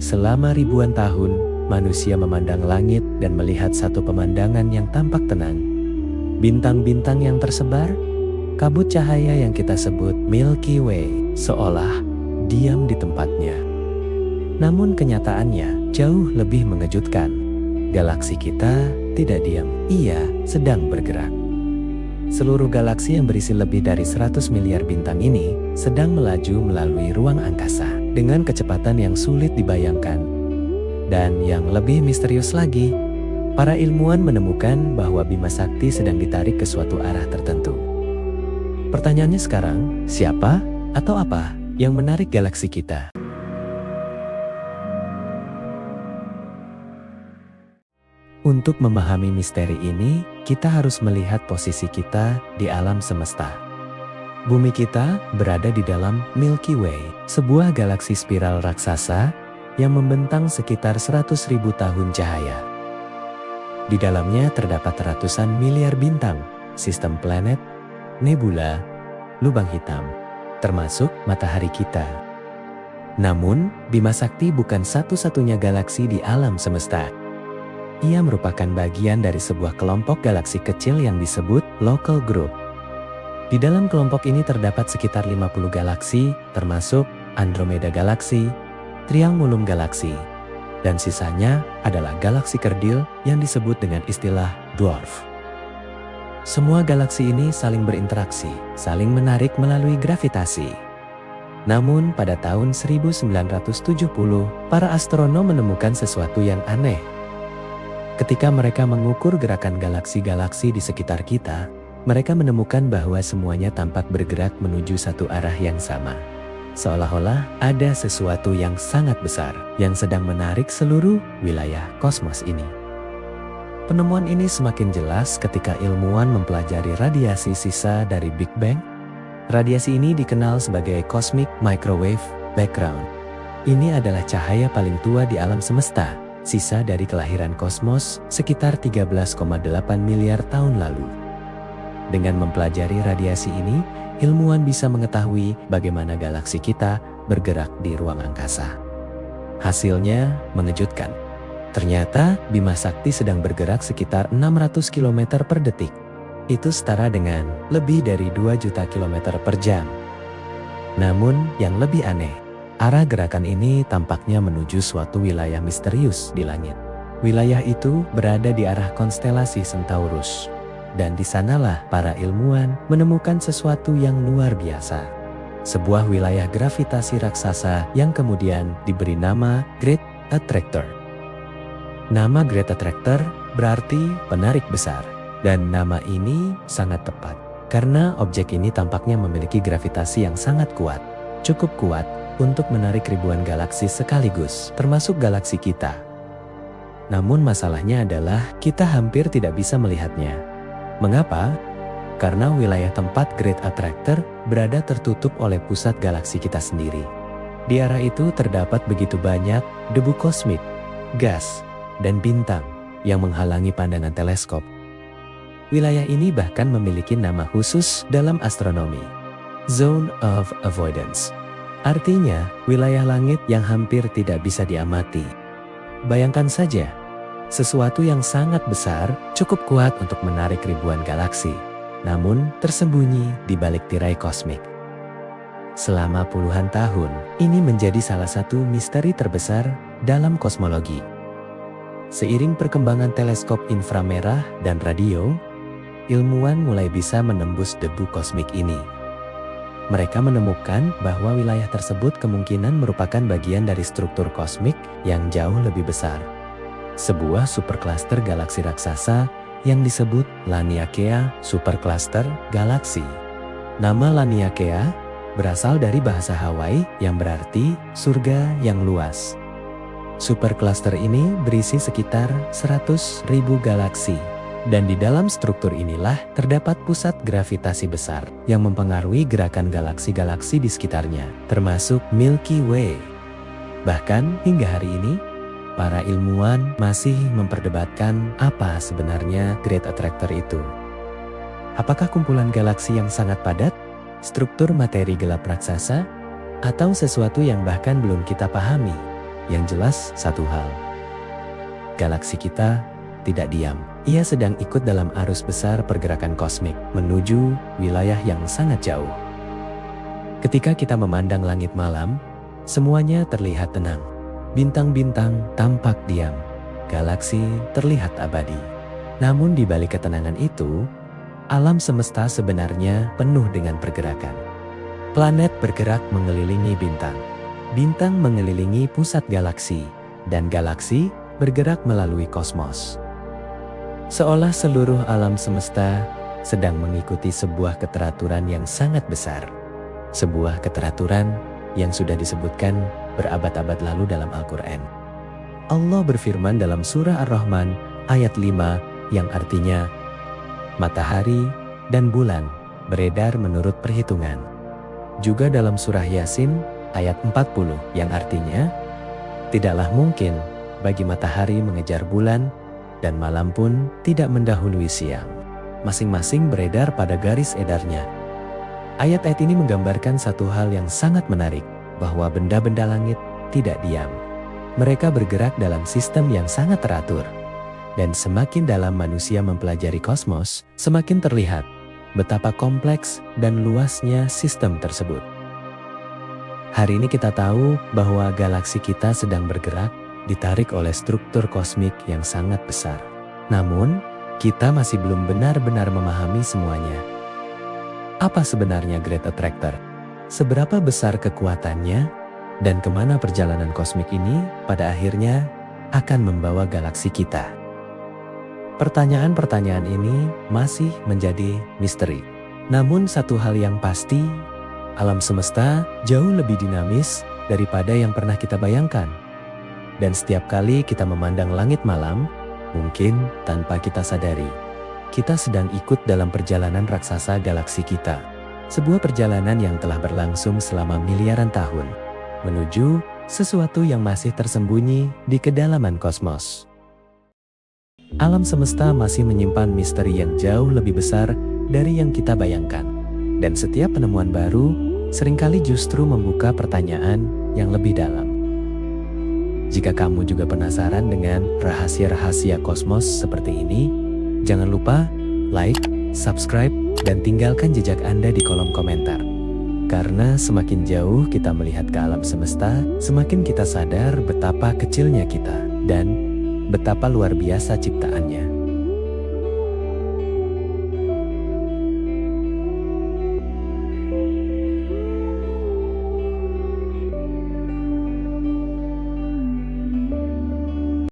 Selama ribuan tahun, manusia memandang langit dan melihat satu pemandangan yang tampak tenang. Bintang-bintang yang tersebar, kabut cahaya yang kita sebut Milky Way, seolah diam di tempatnya. Namun kenyataannya jauh lebih mengejutkan. Galaksi kita tidak diam, ia sedang bergerak. Seluruh galaksi yang berisi lebih dari 100 miliar bintang ini sedang melaju melalui ruang angkasa dengan kecepatan yang sulit dibayangkan. Dan yang lebih misterius lagi, para ilmuwan menemukan bahwa Bima Sakti sedang ditarik ke suatu arah tertentu. Pertanyaannya sekarang, siapa atau apa yang menarik galaksi kita? Untuk memahami misteri ini, kita harus melihat posisi kita di alam semesta. Bumi kita berada di dalam Milky Way, sebuah galaksi spiral raksasa yang membentang sekitar 100.000 tahun cahaya. Di dalamnya terdapat ratusan miliar bintang, sistem planet, nebula, lubang hitam, termasuk matahari kita. Namun, Bima Sakti bukan satu-satunya galaksi di alam semesta. Ia merupakan bagian dari sebuah kelompok galaksi kecil yang disebut Local Group. Di dalam kelompok ini terdapat sekitar 50 galaksi, termasuk Andromeda Galaxy, Triangulum Galaxy, dan sisanya adalah galaksi kerdil yang disebut dengan istilah dwarf. Semua galaksi ini saling berinteraksi, saling menarik melalui gravitasi. Namun pada tahun 1970, para astronom menemukan sesuatu yang aneh. Ketika mereka mengukur gerakan galaksi-galaksi di sekitar kita, mereka menemukan bahwa semuanya tampak bergerak menuju satu arah yang sama. Seolah-olah ada sesuatu yang sangat besar yang sedang menarik seluruh wilayah kosmos ini. Penemuan ini semakin jelas ketika ilmuwan mempelajari radiasi sisa dari Big Bang. Radiasi ini dikenal sebagai Cosmic Microwave Background. Ini adalah cahaya paling tua di alam semesta, sisa dari kelahiran kosmos sekitar 13,8 miliar tahun lalu. Dengan mempelajari radiasi ini, ilmuwan bisa mengetahui bagaimana galaksi kita bergerak di ruang angkasa. Hasilnya mengejutkan. Ternyata Bima Sakti sedang bergerak sekitar 600 km per detik. Itu setara dengan lebih dari 2 juta kilometer per jam. Namun yang lebih aneh, arah gerakan ini tampaknya menuju suatu wilayah misterius di langit. Wilayah itu berada di arah konstelasi Centaurus. Dan di sanalah para ilmuwan menemukan sesuatu yang luar biasa. Sebuah wilayah gravitasi raksasa yang kemudian diberi nama Great Attractor. Nama Great Attractor berarti penarik besar. Dan nama ini sangat tepat. Karena objek ini tampaknya memiliki gravitasi yang sangat kuat. Cukup kuat untuk menarik ribuan galaksi sekaligus, termasuk galaksi kita. Namun masalahnya adalah kita hampir tidak bisa melihatnya. Mengapa? Karena wilayah tempat Great Attractor berada tertutup oleh pusat galaksi kita sendiri. Di arah itu terdapat begitu banyak debu kosmik, gas, dan bintang yang menghalangi pandangan teleskop. Wilayah ini bahkan memiliki nama khusus dalam astronomi, Zone of Avoidance. Artinya, wilayah langit yang hampir tidak bisa diamati. Bayangkan saja, sesuatu yang sangat besar cukup kuat untuk menarik ribuan galaksi, namun tersembunyi di balik tirai kosmik. Selama puluhan tahun, ini menjadi salah satu misteri terbesar dalam kosmologi. Seiring perkembangan teleskop inframerah dan radio, ilmuwan mulai bisa menembus debu kosmik ini. Mereka menemukan bahwa wilayah tersebut kemungkinan merupakan bagian dari struktur kosmik yang jauh lebih besar. Sebuah supercluster galaksi raksasa yang disebut Laniakea Supercluster Galaxy. Nama Laniakea berasal dari bahasa Hawaii yang berarti surga yang luas. Supercluster ini berisi sekitar 100.000 galaksi. Dan di dalam struktur inilah terdapat pusat gravitasi besar yang mempengaruhi gerakan galaksi-galaksi di sekitarnya, termasuk Milky Way. Bahkan hingga hari ini, para ilmuwan masih memperdebatkan apa sebenarnya Great Attractor itu. Apakah kumpulan galaksi yang sangat padat, struktur materi gelap raksasa, atau sesuatu yang bahkan belum kita pahami? Yang jelas satu hal, galaksi kita tidak diam. Ia sedang ikut dalam arus besar pergerakan kosmik menuju wilayah yang sangat jauh. Ketika kita memandang langit malam, semuanya terlihat tenang. Bintang-bintang tampak diam. Galaksi terlihat abadi. Namun di balik ketenangan itu, alam semesta sebenarnya penuh dengan pergerakan. Planet bergerak mengelilingi bintang. Bintang mengelilingi pusat galaksi, dan galaksi bergerak melalui kosmos. Seolah seluruh alam semesta sedang mengikuti sebuah keteraturan yang sangat besar. Sebuah keteraturan yang sudah disebutkan berabad-abad lalu dalam Al-Quran. Allah berfirman dalam surah Ar-Rahman ayat 5 yang artinya, matahari dan bulan beredar menurut perhitungan. Juga dalam surah Yasin ayat 40 yang artinya, tidaklah mungkin bagi matahari mengejar bulan dan malam pun tidak mendahului siang. Masing-masing beredar pada garis edarnya. Ayat-ayat ini menggambarkan satu hal yang sangat menarik, bahwa benda-benda langit tidak diam. Mereka bergerak dalam sistem yang sangat teratur. Dan semakin dalam manusia mempelajari kosmos, semakin terlihat betapa kompleks dan luasnya sistem tersebut. Hari ini kita tahu bahwa galaksi kita sedang bergerak, ditarik oleh struktur kosmik yang sangat besar. Namun, kita masih belum benar-benar memahami semuanya. Apa sebenarnya Great Attractor? Seberapa besar kekuatannya? Dan kemana perjalanan kosmik ini pada akhirnya akan membawa galaksi kita? Pertanyaan-pertanyaan ini masih menjadi misteri. Namun satu hal yang pasti, alam semesta jauh lebih dinamis daripada yang pernah kita bayangkan. Dan setiap kali kita memandang langit malam, mungkin tanpa kita sadari, kita sedang ikut dalam perjalanan raksasa galaksi kita. Sebuah perjalanan yang telah berlangsung selama miliaran tahun, menuju sesuatu yang masih tersembunyi di kedalaman kosmos. Alam semesta masih menyimpan misteri yang jauh lebih besar dari yang kita bayangkan. Dan setiap penemuan baru seringkali justru membuka pertanyaan yang lebih dalam. Jika kamu juga penasaran dengan rahasia-rahasia kosmos seperti ini, jangan lupa like, subscribe, dan tinggalkan jejak Anda di kolom komentar. Karena semakin jauh kita melihat ke alam semesta, semakin kita sadar betapa kecilnya kita dan betapa luar biasa ciptaannya.